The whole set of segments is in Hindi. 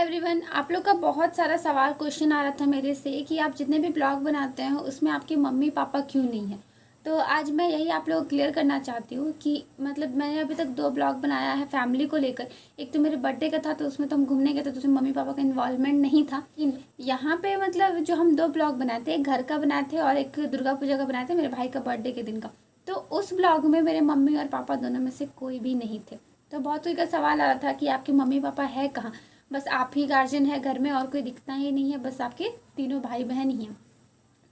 एवरीवन, आप लोग का बहुत सारा सवाल क्वेश्चन आ रहा था मेरे से कि आप जितने भी ब्लॉग बनाते हैं उसमें आपके मम्मी पापा क्यों नहीं है। तो आज मैं यही आप लोग को क्लियर करना चाहती हूँ कि मतलब मैंने अभी तक 2 ब्लॉग बनाया है फैमिली को लेकर। एक तो मेरे बर्थडे का था तो उसमें तो हम घूमने गए थे, तो उसमें मम्मी पापा का इन्वॉल्वमेंट नहीं था। यहाँ पे मतलब जो हम 2 ब्लॉग बनाए थे, एक घर का बनाए थे और एक दुर्गा पूजा का बनाए थे, मेरे भाई का बर्थडे के दिन का। तो उस ब्लॉग में मेरे मम्मी और पापा दोनों में से कोई भी नहीं थे। तो बहुत कोई का सवाल आ रहा था कि आपके मम्मी पापा है कहाँ, बस आप ही गार्जियन है घर में और कोई दिखता ही नहीं है, बस आपके तीनों भाई बहन ही हैं।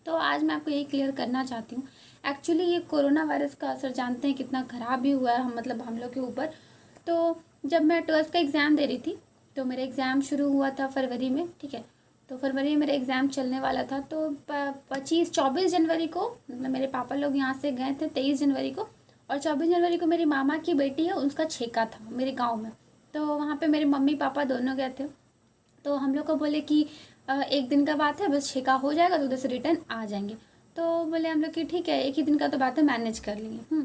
तो आज मैं आपको यही क्लियर करना चाहती हूँ। एक्चुअली ये कोरोना वायरस का असर जानते हैं कितना ख़राब भी हुआ है हम लोग के ऊपर। तो जब मैं 12th का एग्ज़ाम दे रही थी तो मेरा एग्ज़ाम शुरू हुआ था फरवरी में, ठीक है। तो फरवरी में मेरा एग्ज़ाम चलने वाला था। तो 24 जनवरी को मतलब मेरे पापा लोग यहाँ से गए थे 23 जनवरी को, और 24 जनवरी को मेरी मामा की बेटी है उसका छेका था मेरे गाँव में। तो वहाँ पे मेरे मम्मी पापा दोनों गए थे। तो हम लोग को बोले कि एक दिन का बात है, बस छेका हो जाएगा तो उधर से रिटर्न आ जाएंगे। तो बोले हम लोग कि ठीक है, एक ही दिन का तो बात है, मैनेज कर लेंगे।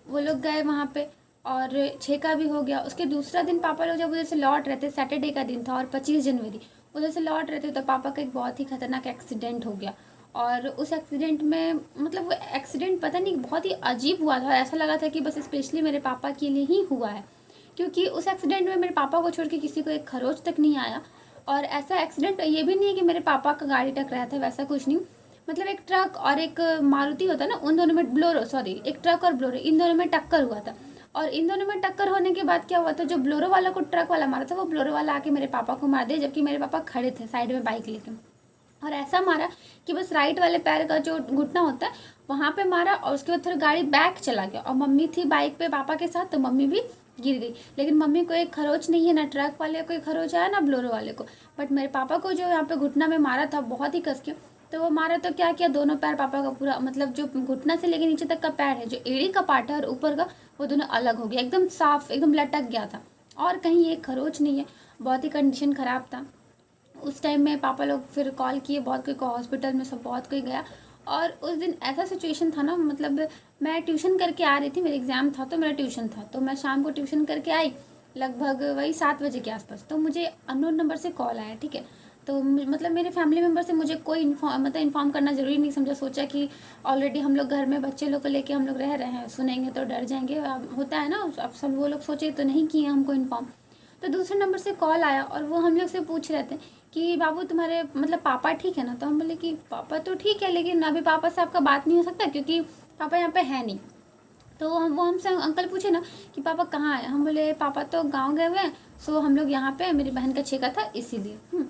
वो लोग गए वहाँ पे और छेका भी हो गया। उसके दूसरा दिन पापा लोग जब उधर से लौट रहे थे, सैटरडे का दिन था और 25 जनवरी, उधर से लौट रहे थे तो पापा का एक बहुत ही खतरनाक एक्सीडेंट हो गया। और उस एक्सीडेंट में मतलब वो एक्सीडेंट पता नहीं बहुत ही अजीब हुआ था। ऐसा लगा था कि बस स्पेशली मेरे पापा के लिए ही हुआ है, क्योंकि उस एक्सीडेंट में मेरे पापा को छोड़ के किसी को एक खरोच तक नहीं आया। और ऐसा एक्सीडेंट ये भी नहीं है कि मेरे पापा का गाड़ी टकराया था, वैसा कुछ नहीं। मतलब एक ट्रक और एक मारुति होता है ना, उन दोनों में ब्लोरो, सॉरी एक ट्रक और ब्लोरो, इन दोनों में टक्कर हुआ था। और इन दोनों में टक्कर होने के बाद क्या हुआ था, जो ब्लोरो वाला को ट्रक वाला मारा था वो ब्लोरो वाला आके मेरे पापा को मार दिया, जबकि मेरे पापा खड़े थे साइड में बाइक लेके। और ऐसा मारा कि बस राइट वाले पैर का जो घुटना होता है वहाँ पे मारा, और उसके बाद फिर गाड़ी बैक चला गया। और मम्मी थी बाइक पे पापा के साथ, तो मम्मी भी गिर गई। लेकिन मम्मी को एक खरोच नहीं है, ना ट्रक वाले को एक खरोच आया ना ब्लोरो वाले को। बट मेरे पापा को जो यहाँ पे घुटना में मारा था बहुत ही कस के, तो वो मारा तो क्या किया, दोनों पैर पापा का पूरा मतलब जो घुटना से लेके नीचे तक का पैर है, जो एड़ी का पार्ट है और ऊपर का, वो दोनों अलग हो गया, एकदम साफ, एकदम लटक गया था। और कहीं एक खरोच नहीं है। बहुत ही कंडीशन ख़राब था। उस टाइम में पापा लोग फिर कॉल किए, बहुत कोई को हॉस्पिटल में, सब बहुत कोई गया। और उस दिन ऐसा सिचुएशन था ना, मतलब मैं ट्यूशन करके आ रही थी, मेरा एग्ज़ाम था तो मेरा ट्यूशन था, तो मैं शाम को ट्यूशन करके आई लगभग वही 7 बजे के आसपास। तो मुझे अननोन नंबर से कॉल आया, ठीक है। तो मतलब मेरे फैमिली मेम्बर से मुझे कोई इन्फॉर्म करना ज़रूरी नहीं समझा। सोचा कि ऑलरेडी हम लोग घर में बच्चे लोग को लेके हम लोग रह रहे हैं, सुनेंगे तो डर जाएंगे, अब होता है ना, अब सब वो लोग सोचे तो नहीं किए हमको इन्फॉर्म। तो दूसरे नंबर से कॉल आया और वो हम लोग से पूछ रहे थे कि बाबू तुम्हारे मतलब पापा ठीक है ना। तो हम बोले कि पापा तो ठीक है, लेकिन अभी पापा से आपका बात नहीं हो सकता क्योंकि पापा यहाँ पे है नहीं। तो वो हमसे अंकल पूछे ना कि पापा कहाँ है। हम बोले पापा तो गांव गए हुए हैं, सो हम लोग यहाँ पे, मेरी बहन का छेका था इसीलिए।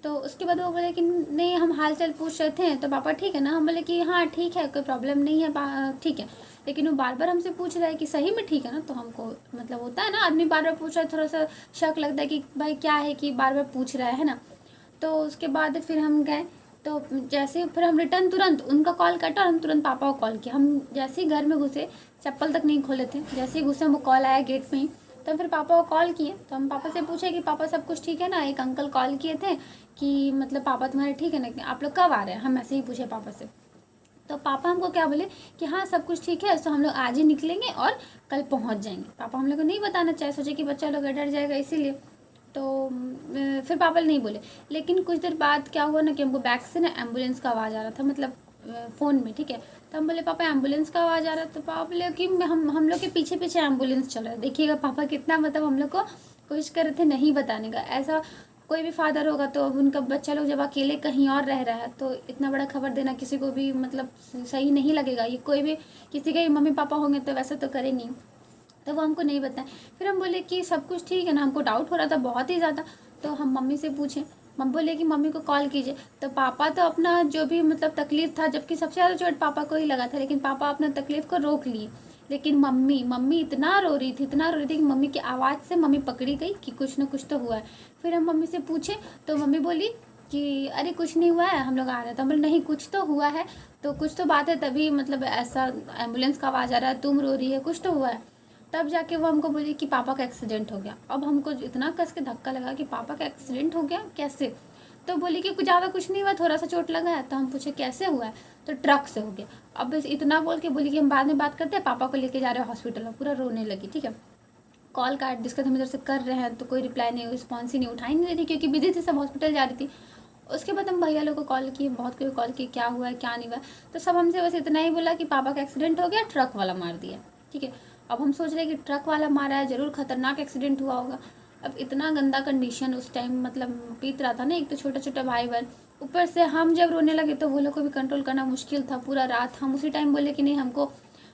तो उसके बाद वो बोले कि नहीं, हम हाल चाल पूछ रहे थे, तो पापा ठीक है ना। हम बोले कि हाँ ठीक है, कोई प्रॉब्लम नहीं है, ठीक है। लेकिन वो बार बार हमसे पूछ रहा है कि सही में ठीक है ना। तो हमको मतलब होता है ना, आदमी बार बार पूछ रहा है, थोड़ा सा शक लगता है कि भाई क्या है कि बार बार पूछ रहा है ना। तो उसके बाद फिर हम गए, तो जैसे फिर हम रिटर्न तुरंत उनका कॉल कटा और हम तुरंत पापा को कॉल किया। हम जैसे ही घर में घुसे, चप्पल तक नहीं खोले थे, जैसे ही घुसे हमको कॉल आया गेट में ही। तो फिर पापा को कॉल किए, तो हम पापा से पूछे कि पापा सब कुछ ठीक है ना। एक अंकल कॉल किए थे कि मतलब पापा तुम्हारे ठीक है ना, आप लोग कब आ रहे हैं, हम ऐसे ही पूछे पापा से। तो पापा हमको क्या बोले कि हाँ सब कुछ ठीक है, तो हम लोग आज ही निकलेंगे और कल पहुंच जाएंगे। पापा हम लोग को नहीं बताना चाहे, सोचे कि बच्चा लोग डर जाएगा इसीलिए। तो फिर पापा नहीं बोले। लेकिन कुछ देर बाद क्या हुआ ना कि हमको बैक से ना एम्बुलेंस का आवाज़ आ रहा था, मतलब फ़ोन में, ठीक है। तो हम बोले पापा एम्बुलेंस का आवाज़ आ रहा है। तो पापा बोले कि हम लोग के पीछे पीछे एम्बुलेंस चल रहा है। देखिएगा पापा कितना मतलब हम लोग को कोशिश कर रहे थे नहीं बताने का। ऐसा कोई भी फादर होगा तो अब उनका बच्चा लोग जब अकेले कहीं और रह रहा है तो इतना बड़ा खबर देना किसी को भी मतलब सही नहीं लगेगा। ये कोई भी किसी के मम्मी पापा होंगे तो वैसा तो करे नहीं। तो वो हमको नहीं बताएं। फिर हम बोले कि सब कुछ ठीक है ना, हमको डाउट हो रहा था बहुत ही ज़्यादा। तो हम मम्मी से पूछें, मम्मी बोले कि मम्मी को कॉल कीजिए। तो पापा तो अपना जो भी मतलब तकलीफ़ था, जबकि सबसे ज़्यादा चोट पापा को ही लगा था, लेकिन पापा अपना तकलीफ़ को रोक लिए। लेकिन मम्मी इतना रो रही थी, इतना रो रही थी कि मम्मी की आवाज़ से मम्मी पकड़ी गई कि कुछ ना कुछ तो हुआ है। फिर हम मम्मी से पूछे तो मम्मी बोली कि अरे कुछ नहीं हुआ है, हम लोग आ रहे थे। हम बोले नहीं कुछ तो हुआ है, तो कुछ तो बात है, तभी मतलब ऐसा एम्बुलेंस का आवाज़ आ रहा है, तुम रो रही है, कुछ तो हुआ है। तब जाके वो हमको बोली कि पापा का एक्सीडेंट हो गया। अब हमको इतना कस के धक्का लगा कि पापा का एक्सीडेंट हो गया कैसे। तो बोली कि कुछ ज़्यादा कुछ नहीं हुआ, थोड़ा सा चोट लगा है। तो हम पूछे कैसे हुआ है, तो ट्रक से हो गया। अब बस इतना बोल के बोली कि हम बाद में बात करते हैं, पापा को लेके जा रहे हैं हॉस्पिटल में। पूरा रोने लगी, ठीक है। कॉल काट डिस्कस हम इधर से कर रहे हैं तो कोई रिप्लाई नहीं, रिस्पॉन्स ही नहीं, उठा ही नहीं रही थी क्योंकि बिजी थी, सब हॉस्पिटल जा रही थी। उसके बाद हम भैया लोग को कॉल किए, बहुत कोई कॉल किए क्या हुआ है क्या नहीं हुआ। तो सब हमसे बस इतना ही बोला कि पापा का एक्सीडेंट हो गया, ट्रक वाला मार दिया। ठीक है, अब हम सोच रहे हैं कि ट्रक वाला मारा है, ज़रूर खतरनाक एक्सीडेंट हुआ होगा। अब इतना गंदा कंडीशन उस टाइम मतलब बीत रहा था ना, एक तो छोटा छोटा भाई बहन, ऊपर से हम जब रोने लगे तो वो लोग को भी कंट्रोल करना मुश्किल था। पूरा रात हम उसी टाइम बोले कि नहीं हमको,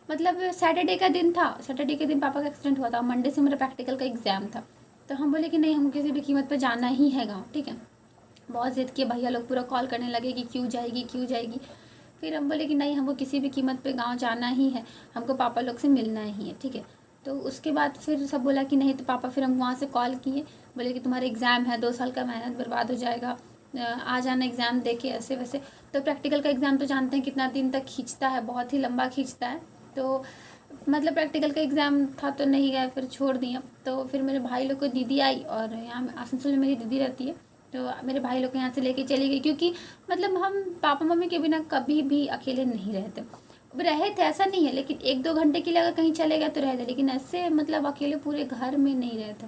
मतलब सैटरडे का दिन था, सैटरडे के दिन पापा का एक्सीडेंट हुआ था, मंडे से मेरा प्रैक्टिकल का एग्ज़ाम था। तो हम बोले कि नहीं हम किसी भी कीमत पर जाना ही है गाँव। ठीक है, बहुत ज़िद किए, भैया लोग पूरा कॉल करने लगे कि क्यों जाएगी क्यों जाएगी। फिर हम बोले कि नहीं हमको किसी भी कीमत पे गांव जाना ही है, हमको पापा लोग से मिलना ही है। ठीक है, तो उसके बाद फिर सब बोला कि नहीं, तो पापा फिर हम वहाँ से कॉल किए, बोले कि तुम्हारा एग्ज़ाम है, 2 साल का मेहनत बर्बाद हो जाएगा, आ जाना एग्ज़ाम दे के ऐसे वैसे। तो प्रैक्टिकल का एग्ज़ाम तो जानते हैं कितना दिन तक खींचता है, बहुत ही लंबा खींचता है। तो मतलब प्रैक्टिकल का एग्ज़ाम था तो नहीं गए, फिर छोड़ दिया। तो फिर मेरे भाई लोग को दीदी आई, और यहाँ आसनसोल में मेरी दीदी रहती है, तो मेरे भाई लोग को यहाँ से लेके चली गई, क्योंकि मतलब हम पापा मम्मी के बिना कभी भी अकेले नहीं रहते। रहे थे ऐसा नहीं है, लेकिन 1-2 घंटे के लिए अगर कहीं चले गए तो रहते, लेकिन ऐसे मतलब अकेले पूरे घर में नहीं रहते।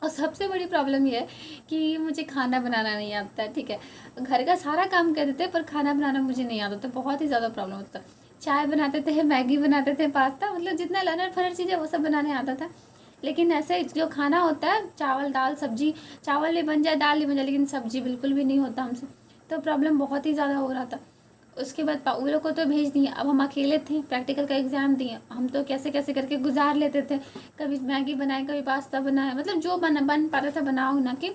और सबसे बड़ी प्रॉब्लम ये है कि मुझे खाना बनाना नहीं आता है। ठीक है, घर का सारा काम कर देते पर खाना बनाना मुझे नहीं आता, तो बहुत ही ज़्यादा प्रॉब्लम होता है। चाय बनाते थे, मैगी बनाते थे, पास्ता, मतलब जितना लनर फनर चीज़ें वो सब बनाने आता था। लेकिन ऐसे जो खाना होता है, चावल दाल सब्जी, चावल नहीं बन जाए दाल नहीं बन जाए, लेकिन सब्जी बिल्कुल भी नहीं होता हमसे, तो प्रॉब्लम बहुत ही ज़्यादा हो रहा था। उसके बाद वो लोग को तो भेज दिए, अब हम अकेले थे, प्रैक्टिकल का एग्ज़ाम दिए, हम तो कैसे कैसे करके गुजार लेते थे, कभी मैगी बनाए कभी पास्ता बनाए, मतलब जो बन पाता था बनाओ ना कि।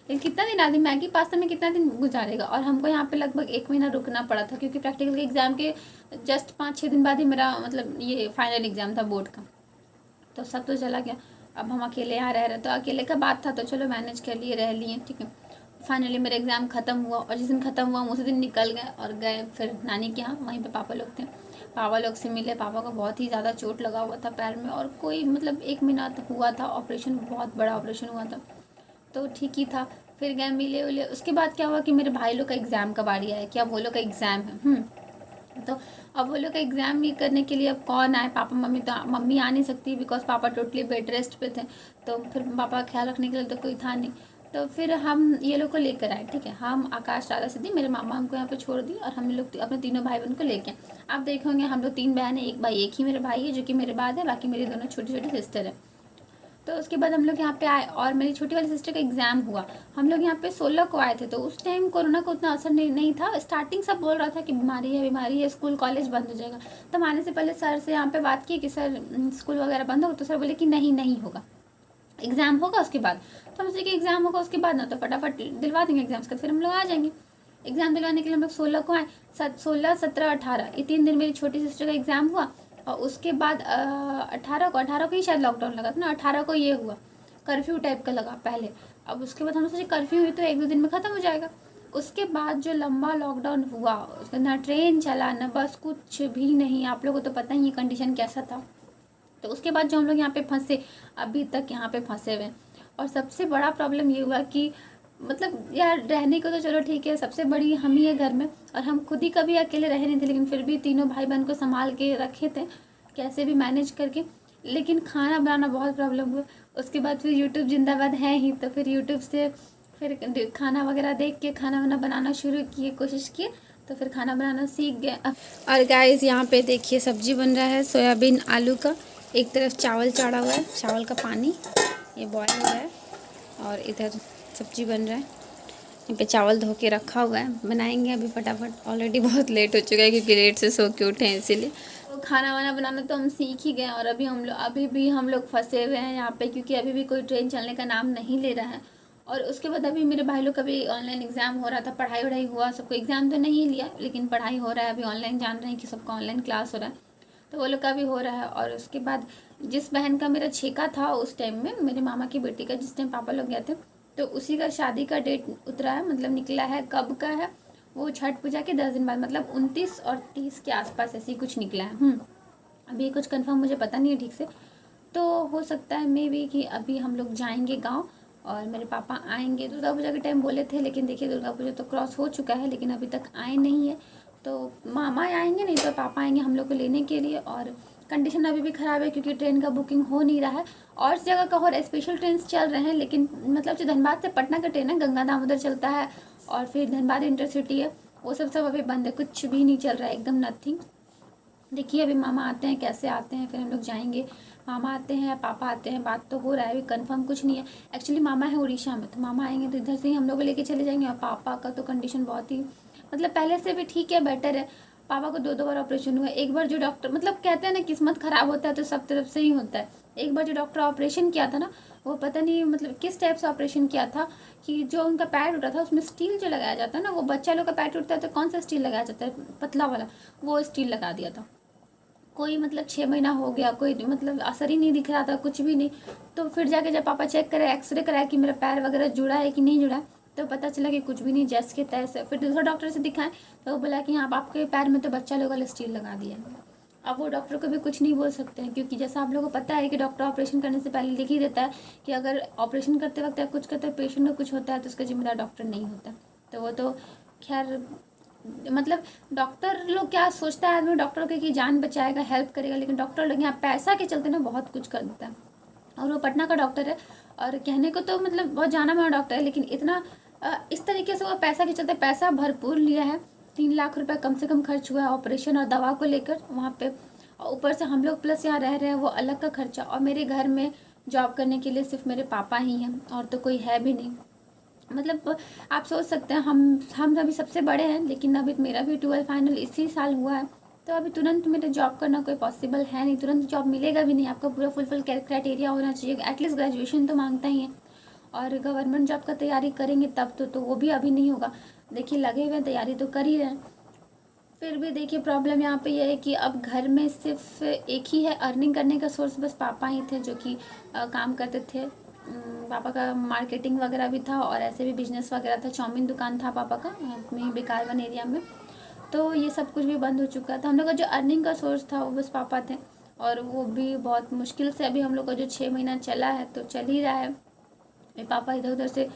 लेकिन कितना दिन आदमी मैगी पास्ता में कितना दिन गुजारेगा। और हमको यहाँ पे लगभग 1 महीना रुकना पड़ा था, क्योंकि प्रैक्टिकल के एग्ज़ाम के जस्ट 5-6 दिन बाद ही मेरा मतलब ये फाइनल एग्ज़ाम था बोर्ड का। तो सब तो चला गया, अब हम अकेले यहाँ रह रहे, तो अकेले का बात था तो चलो मैनेज कर लिए, रह लिए। ठीक है, फाइनली मेरा एग्ज़ाम ख़त्म हुआ, और जिस दिन ख़त्म हुआ हम उसी दिन निकल गए और गए फिर नानी के यहाँ, वहीं पे पापा लोग थे, पापा लोग से मिले। पापा को बहुत ही ज़्यादा चोट लगा हुआ था पैर में, और कोई मतलब 1 महीना हुआ था ऑपरेशन, बहुत बड़ा ऑपरेशन हुआ था, तो ठीक ही था। फिर गए मिले उले। उसके बाद क्या हुआ कि मेरे भाई लोग का एग्ज़ाम का बारी आया कि अब वो लोग का एग्ज़ाम है। तो अब वो लोग का एग्ज़ाम भी करने के लिए अब कौन आए, पापा मम्मी, तो मम्मी आ नहीं सकती बिकॉज पापा टोटली बेड रेस्ट पे थे, तो फिर पापा का ख्याल रखने के लिए तो कोई था नहीं। तो फिर हम ये लोग को लेकर आए। ठीक है, हम आकाश राधा सिद्धि मेरे मामा हमको यहाँ पे छोड़ दी, और हम लोग अपने तीनों भाई बहन को लेके आए। आप देखोगे हम लोग 3 बहन है, एक भाई, एक ही मेरे भाई है जो कि मेरे बाद है, बाकी मेरी दोनों छोटी छोटी सिस्टर है। तो उसके बाद हम लोग यहाँ पे आए, और मेरी छोटी वाली सिस्टर का एग्ज़ाम हुआ। हम लोग यहाँ पे 16 को आए थे, तो उस टाइम कोरोना का उतना असर नहीं था। स्टार्टिंग सब बोल रहा था कि बीमारी है, स्कूल कॉलेज बंद हो जाएगा। तो हम आने से पहले सर से यहाँ पे बात की कि सर स्कूल वगैरह बंद होगा, तो सर बोले कि नहीं होगा, एग्ज़ाम होगा उसके बाद। तो हम सोचे कि एग्ज़ाम होगा उसके बाद ना, तो फटाफट दिलवा देंगे एग्ज़ाम्स का, फिर हम लोग आ जाएंगे। एग्ज़ाम दिलवाने के लिए हम लोग 16 को आए। 16, 17, 18 ये 3 दिन मेरी छोटी सिस्टर का एग्ज़ाम हुआ, और उसके बाद 18 को ही शायद लॉकडाउन लगा था ना, 18 को ये हुआ, कर्फ्यू टाइप का लगा पहले। अब उसके बाद हम सोचे कर्फ्यू हुई तो 1-2 दिन में ख़त्म हो जाएगा। उसके बाद जो लंबा लॉकडाउन हुआ, उसके ना ट्रेन चला ना बस, कुछ भी नहीं। आप लोगों को तो पता ही कंडीशन कैसा था। तो उसके बाद जो हम लोग यहाँ पे फंसे, अभी तक यहाँ पे फंसे हुए। और सबसे बड़ा प्रॉब्लम ये हुआ कि मतलब यार रहने को तो चलो ठीक है, सबसे बड़ी हम ही है घर में, और हम खुद ही कभी अकेले रहे नहीं थे, लेकिन फिर भी तीनों भाई बहन को संभाल के रखे थे कैसे भी मैनेज करके। लेकिन खाना बनाना बहुत प्रॉब्लम हुआ। उसके बाद फिर यूट्यूब जिंदाबाद है ही, तो फिर यूट्यूब से फिर खाना वगैरह देख के खाना वाना बनाना शुरू किए, कोशिश किए, तो फिर खाना बनाना सीख गए। और गाइस यहाँ पे देखिए सब्जी बन रहा है सोयाबीन आलू का। एक तरफ चावल चढ़ा हुआ है, चावल का पानी ये बॉयल हो रहा है, और इधर सब्जी बन रहा है। यहाँ पे चावल धो के रखा हुआ है, बनाएंगे अभी फटाफट। ऑलरेडी बहुत लेट हो चुका है क्योंकि लेट से सो के उठे हैं, इसीलिए। तो खाना वाना बनाना तो हम सीख ही गए, और अभी भी हम लोग फंसे हुए हैं यहाँ पे, क्योंकि अभी भी कोई ट्रेन चलने का नाम नहीं ले रहा है। और उसके बाद अभी मेरे भाई लोग का भी ऑनलाइन एग्ज़ाम हो रहा था, पढ़ाई वढ़ाई हुआ, सबको एग्ज़ाम तो नहीं लिया लेकिन पढ़ाई हो रहा है अभी ऑनलाइन। जान रहे हैं कि सबका ऑनलाइन क्लास हो रहा है, तो वो लोग का भी हो रहा है। और उसके बाद जिस बहन का मेरा छेका था उस टाइम में, मेरे मामा की बेटी का, जिस टाइम पापा लोग गए थे, तो उसी का शादी का डेट उतरा है, मतलब निकला है। कब का है वो? छठ पूजा के 10 दिन बाद, मतलब 29 और 30 के आसपास ऐसे ही कुछ निकला है। अभी कुछ कंफर्म मुझे पता नहीं है ठीक से, तो हो सकता है मे बी कि अभी हम लोग जाएंगे गांव, और मेरे पापा आएंगे। दुर्गा पूजा के टाइम बोले थे, लेकिन देखिए दुर्गा पूजा तो क्रॉस हो चुका है, लेकिन अभी तक आए नहीं है। तो मामा आएंगे, नहीं तो पापा आएंगे हम लोग को लेने के लिए, और कंडीशन अभी भी ख़राब है क्योंकि ट्रेन का बुकिंग हो नहीं रहा है। और जगह का और स्पेशल ट्रेन चल रहे हैं, लेकिन मतलब जो धनबाद से पटना का ट्रेन है, गंगा दामोदर चलता है और फिर धनबाद इंटरसिटी है, वो सब अभी बंद है, कुछ भी नहीं चल रहा है, एकदम नथिंग। देखिए अभी मामा आते हैं, कैसे आते हैं, फिर हम लोग जाएंगे। मामा आते हैं या पापा आते हैं, बात तो हो रहा है, अभी कंफर्म कुछ नहीं है। एक्चुअली मामा है उड़ीसा में, तो मामा आएंगे तो इधर से ही हम लोग को लेके चले जाएंगे। और पापा का तो कंडीशन बहुत ही मतलब पहले से भी ठीक है, बेटर है। पापा को 2 बार ऑपरेशन हुआ है। एक बार जो डॉक्टर मतलब कहते हैं ना किस्मत ख़राब होता है तो सब तरफ से ही होता है। एक बार जो डॉक्टर ऑपरेशन किया था ना, वो पता नहीं मतलब किस टाइप से ऑपरेशन किया था कि जो उनका पैर टूटा था उसमें स्टील जो लगाया जाता है ना, वो बच्चा लोग का पैर टूटता है तो कौन सा स्टील लगाया जाता है, पतला वाला, वो स्टील लगा दिया था। कोई मतलब 6 महीना हो गया, कोई मतलब असर ही नहीं दिख रहा था, कुछ भी नहीं। तो फिर जाके जब पापा चेक करे, एक्सरे कराया कि मेरा पैर वगैरह जुड़ा है कि नहीं जुड़ा है, तो पता चला कि कुछ भी नहीं, जैसे के तैसे। फिर दूसरा डॉक्टर से दिखाएं तो वो बोला कि हाँ आपके पैर में तो बच्चा लोग वाला स्टील लगा दिया है। अब वो डॉक्टर को भी कुछ नहीं बोल सकते हैं, क्योंकि जैसा आप लोगों को पता है कि डॉक्टर ऑपरेशन करने से पहले लिख ही देता है कि अगर ऑपरेशन करते वक्त या कुछ करते पेशेंट को कुछ होता है तो उसका जिम्मेदार डॉक्टर नहीं होता। तो वो तो खैर मतलब डॉक्टर लोग क्या सोचता है आदमी डॉक्टर के कि जान बचाएगा, हेल्प करेगा, लेकिन डॉक्टर लोग यहाँ पैसा के चलते ना बहुत कुछ कर देता है। और वो पटना का डॉक्टर है, और कहने को तो मतलब बहुत जाना माना डॉक्टर है, लेकिन इतना इस तरीके से वो पैसा के चलते, पैसा भरपूर लिया है। 3 लाख रुपए कम से कम खर्च हुआ है ऑपरेशन और दवा को लेकर वहाँ पे। ऊपर से हम लोग प्लस यहाँ रह रहे हैं, वो अलग का खर्चा। और मेरे घर में जॉब करने के लिए सिर्फ मेरे पापा ही हैं, और तो कोई है भी नहीं। मतलब आप सोच सकते हैं हम अभी सबसे बड़े हैं, लेकिन अभी मेरा भी 12 फाइनल इसी साल हुआ है। तो अभी तुरंत मेरे जॉब करना कोई पॉसिबल है नहीं, तुरंत जॉब मिलेगा भी नहीं। आपका पूरा फुलफिल क्राइटेरिया होना चाहिए, एटलीस्ट ग्रेजुएशन तो मांगता ही है। और गवर्नमेंट जॉब का तैयारी करेंगे तब तो वो भी अभी नहीं होगा। देखिए लगे हुए तैयारी तो कर ही रहे हैं। फिर भी देखिए प्रॉब्लम यहाँ पे ये है कि अब घर में सिर्फ एक ही है अर्निंग करने का सोर्स, बस पापा ही थे जो कि काम करते थे। पापा का मार्केटिंग वगैरह भी था और ऐसे भी बिजनेस वगैरह था, चाउमीन दुकान था पापा का अपने बेकारवन एरिया में। तो ये सब कुछ भी बंद हो चुका था। हम लोग का जो अर्निंग का सोर्स था वो बस पापा थे, और वो भी बहुत मुश्किल से अभी हम लोग का जो 6 महीना चला है तो चल ही रहा है। मेरे पापा इधर उधर से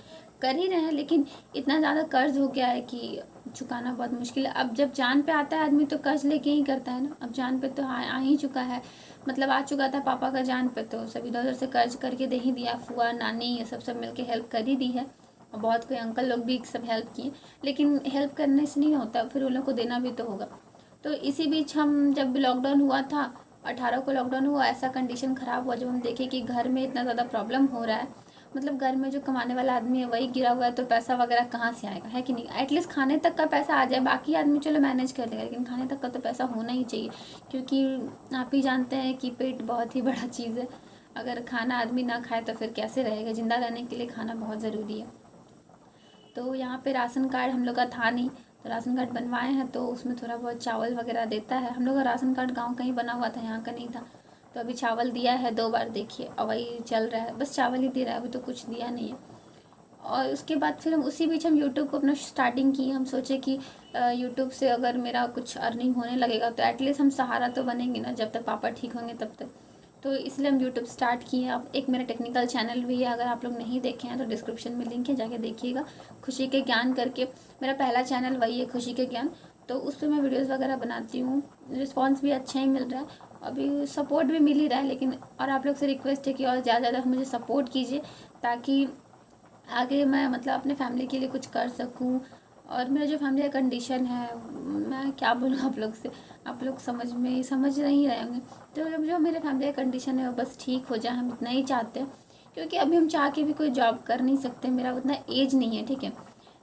कर ही रहे हैं, लेकिन इतना ज़्यादा कर्ज हो गया है कि चुकाना बहुत मुश्किल है। अब जब जान पे आता है आदमी तो कर्ज लेके ही करता है ना। अब जान पे तो आ ही चुका है, मतलब आ चुका था पापा का जान पे, तो सब इधर उधर से कर्ज करके दे ही दिया। फुआ नानी ये सब मिल के हेल्प कर ही दी है, और बहुत कोई अंकल लोग भी सब हेल्प किए। लेकिन हेल्प करने से नहीं होता, फिर उन लोग को देना भी तो होगा। तो इसी बीच हम जब लॉकडाउन हुआ था 18 को लॉकडाउन हुआ, ऐसा कंडीशन ख़राब हुआ जब हम देखे कि घर में इतना ज़्यादा प्रॉब्लम हो रहा है। मतलब घर में जो कमाने वाला आदमी है वही गिरा हुआ है, तो पैसा वगैरह कहाँ से आएगा, है कि नहीं। एटलीस्ट खाने तक का पैसा आ जाए, बाकी आदमी चलो मैनेज कर लेगा, लेकिन खाने तक का तो पैसा होना ही चाहिए। क्योंकि आप ही जानते हैं कि पेट बहुत ही बड़ा चीज़ है। अगर खाना आदमी ना खाए तो फिर कैसे रहेगा। ज़िंदा रहने के लिए खाना बहुत ज़रूरी है। तो यहाँ पे राशन कार्ड हम लोग का था नहीं, तो राशन कार्ड बनवाए हैं, तो उसमें थोड़ा बहुत चावल वगैरह देता है। हम लोग का राशन कार्ड गांव का ही बना हुआ था, यहाँ का नहीं था। तो अभी चावल दिया है 2 बार, देखिए और वही चल रहा है, बस चावल ही दे रहा है, अभी तो कुछ दिया नहीं है। और उसके बाद फिर हम उसी बीच हम यूट्यूब को अपना स्टार्टिंग की। हम सोचे कि यूट्यूब से अगर मेरा कुछ अर्निंग होने लगेगा तो एटलीस्ट हम सहारा तो बनेंगे ना, जब तक पापा ठीक होंगे तब तक। तो इसलिए हम यूट्यूब स्टार्ट किए। अब एक मेरा टेक्निकल चैनल भी है, अगर आप लोग नहीं देखे हैं तो डिस्क्रिप्शन में लिंक है, जाके देखिएगा। खुशी के ज्ञान करके मेरा पहला चैनल वही है, खुशी के ज्ञान। तो उस पर मैं वीडियोज़ वगैरह बनाती हूँ, रिस्पॉन्स भी अच्छा ही मिल रहा है, अभी सपोर्ट भी मिल ही रहा है। लेकिन और आप लोग से रिक्वेस्ट है कि और ज़्यादा मुझे सपोर्ट कीजिए, ताकि आगे मैं मतलब अपने फैमिली के लिए कुछ कर सकूं। और मेरा जो फैमिली का कंडीशन है, मैं क्या बोलूँ आप लोग से, आप लोग समझ नहीं रहे होंगे। तो जो मेरे फैमिली का कंडीशन है वो बस ठीक हो जाए, हम इतना ही चाहते हैं। क्योंकि अभी हम चाह के भी कोई जॉब कर नहीं सकते, मेरा उतना एज नहीं है, ठीक है।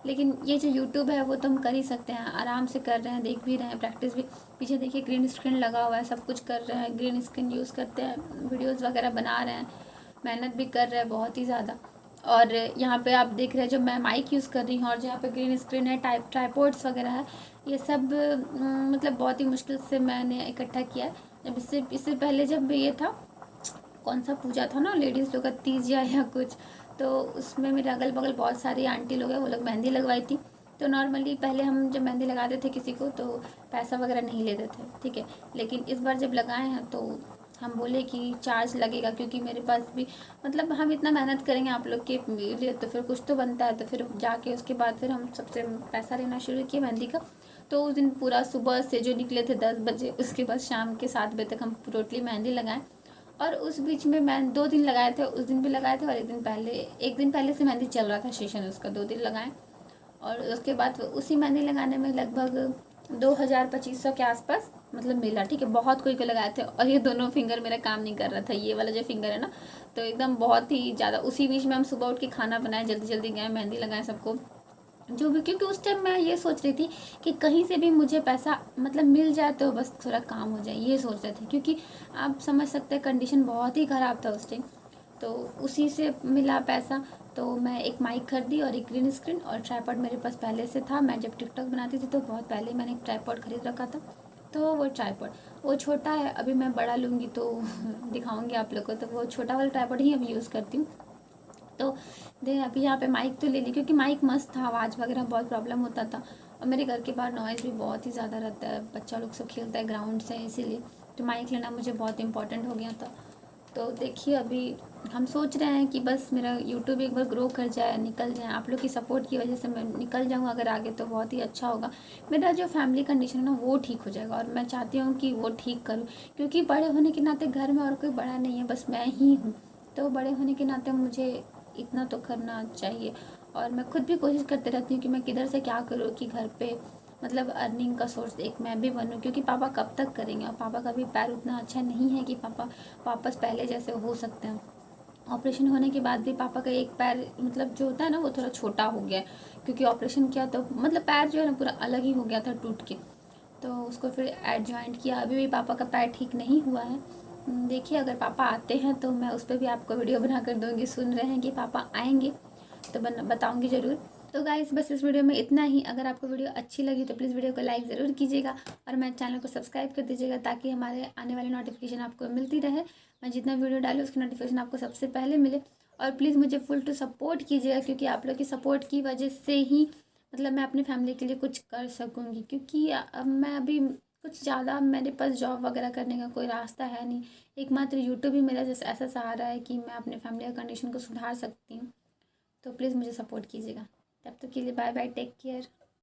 लेकिन ये जो यूट्यूब है वो तो हम कर ही सकते हैं, आराम से कर रहे हैं, देख भी रहे हैं, प्रैक्टिस भी। पीछे देखिए ग्रीन स्क्रीन लगा हुआ है, सब कुछ कर रहे हैं, ग्रीन स्क्रीन यूज़ करते हैं, वीडियोज़ वगैरह बना रहे हैं, मेहनत भी कर रहे हैं बहुत ही ज़्यादा। और यहाँ पे आप देख रहे हैं जो मैं माइक यूज़ कर रही हूँ, और जहाँ पे ग्रीन स्क्रीन है, ट्राइपॉड्स वगैरह है, ये सब मतलब बहुत ही मुश्किल से मैंने इकट्ठा किया है। जब इससे पहले जब ये था, कौन सा पूजा था ना लेडीज़ लोग का, तीज या कुछ, तो उसमें मेरे अगल बगल बहुत सारी आंटी लोग हैं, वो लोग मेहंदी लगवाई थी। तो नॉर्मली पहले हम जब मेहंदी लगाते थे किसी को तो पैसा वगैरह नहीं लेते थे, ठीक है। लेकिन इस बार जब लगाए हैं तो हम बोले कि चार्ज लगेगा, क्योंकि मेरे पास भी मतलब हम इतना मेहनत करेंगे आप लोग के लिए तो फिर कुछ तो बनता है। तो फिर जाके उसके बाद फिर हम सबसे पैसा लेना शुरू किए मेहंदी का। तो उस दिन पूरा सुबह से जो निकले थे 10 बजे, उसके बाद शाम के 7 बजे तक हम टोटली मेहंदी लगाएं। और उस बीच में मैं 2 दिन लगाए थे, उस दिन भी लगाए थे और एक दिन पहले से मेहंदी चल रहा था सेशन उसका, 2 दिन लगाएं। और उसके बाद उसी मेहंदी लगाने में लगभग 2000-2500 के आसपास मतलब मिला, ठीक है। बहुत कोई को लगाए थे और ये दोनों फिंगर मेरा काम नहीं कर रहा था, ये वाला जो फिंगर है ना, तो एकदम बहुत ही ज़्यादा। उसी बीच में हम सुबह उठ के खाना बनाए, जल्दी जल्दी गए, मेहंदी लगाए सबको जो भी, क्योंकि उस टाइम मैं ये सोच रही थी कि कहीं से भी मुझे पैसा मतलब मिल जाए तो बस थोड़ा काम हो जाए, ये सोच रहे थे। क्योंकि आप समझ सकते हैं कंडीशन बहुत ही ख़राब था उस टाइम, तो उसी से मिला पैसा। तो मैं एक माइक खरीदी और एक ग्रीन स्क्रीन और ट्राइपॉड मेरे पास पहले से था। मैं जब टिकटॉक बनाती थी तो बहुत पहले मैंने एक ट्राइपॉड खरीद रखा था। तो वो ट्राइपॉड वो छोटा है, अभी मैं बड़ा लूँगी तो दिखाऊंगी आप लोग को। तो वो छोटा वाला ट्राइपॉड ही अभी यूज़ करती हूँ। तो दे अभी यहाँ पे माइक तो ले ली, क्योंकि माइक मस्त था, आवाज़ वगैरह बहुत प्रॉब्लम होता था और मेरे घर के बाहर नॉइज़ भी बहुत ही ज़्यादा रहता है, बच्चा लोग सब खेलता है ग्राउंड से, इसीलिए तो माइक लेना मुझे बहुत इंपॉर्टेंट हो गया था। तो देखिए अभी हम सोच रहे हैं कि बस मेरा यूट्यूब एक बार ग्रो कर जाए, निकल जाए, आप लोग की सपोर्ट की वजह से मैं निकल जाऊँ अगर आगे, तो बहुत ही अच्छा होगा। मेरा जो फैमिली कंडीशन है ना वो ठीक हो जाएगा और मैं चाहती हूँ कि वो ठीक करूँ, क्योंकि बड़े होने के नाते घर में और कोई बड़ा नहीं है, बस मैं ही हूँ। तो बड़े होने के नाते मुझे इतना तो करना चाहिए। और मैं खुद भी कोशिश करते रहती हूँ कि मैं किधर से क्या करूँ कि घर पे मतलब अर्निंग का सोर्स एक मैं भी बनूँ, क्योंकि पापा कब तक करेंगे और पापा का भी पैर उतना अच्छा नहीं है कि पापा वापस पहले जैसे हो सकते हैं। ऑपरेशन होने के बाद भी पापा का एक पैर मतलब जो होता है ना वो थोड़ा छोटा हो गया है, क्योंकि ऑपरेशन किया तो मतलब पैर जो है ना पूरा अलग ही हो गया था टूट के, तो उसको फिर एड जॉइंट किया। अभी भी पापा का पैर ठीक नहीं हुआ है। देखिए अगर पापा आते हैं तो मैं उस पर भी आपको वीडियो बना कर दूँगी। सुन रहे हैं कि पापा आएंगे तो बताऊँगी ज़रूर। तो गाइस बस इस वीडियो में इतना ही। अगर आपको वीडियो अच्छी लगी तो प्लीज़ वीडियो को लाइक ज़रूर कीजिएगा और मेरे चैनल को सब्सक्राइब कर दीजिएगा, ताकि हमारे आने वाली नोटिफिकेशन आपको मिलती रहे। मैं जितना वीडियो डालूँ उसकी नोटिफिकेशन आपको सबसे पहले मिले। और प्लीज़ मुझे फुल टू सपोर्ट कीजिएगा, क्योंकि आप लोग की सपोर्ट की वजह से ही मतलब मैं अपनी फैमिली के लिए कुछ कर सकूँगी। क्योंकि अब मैं अभी कुछ ज़्यादा मेरे पास जॉब वगैरह करने का कोई रास्ता है नहीं, एकमात्र यूट्यूब ही मेरा जैसे ऐसा सहारा है कि मैं अपने फैमिली का कंडीशन को सुधार सकती हूँ। तो प्लीज़ मुझे सपोर्ट कीजिएगा। तब तक के लिए बाय बाय, टेक केयर।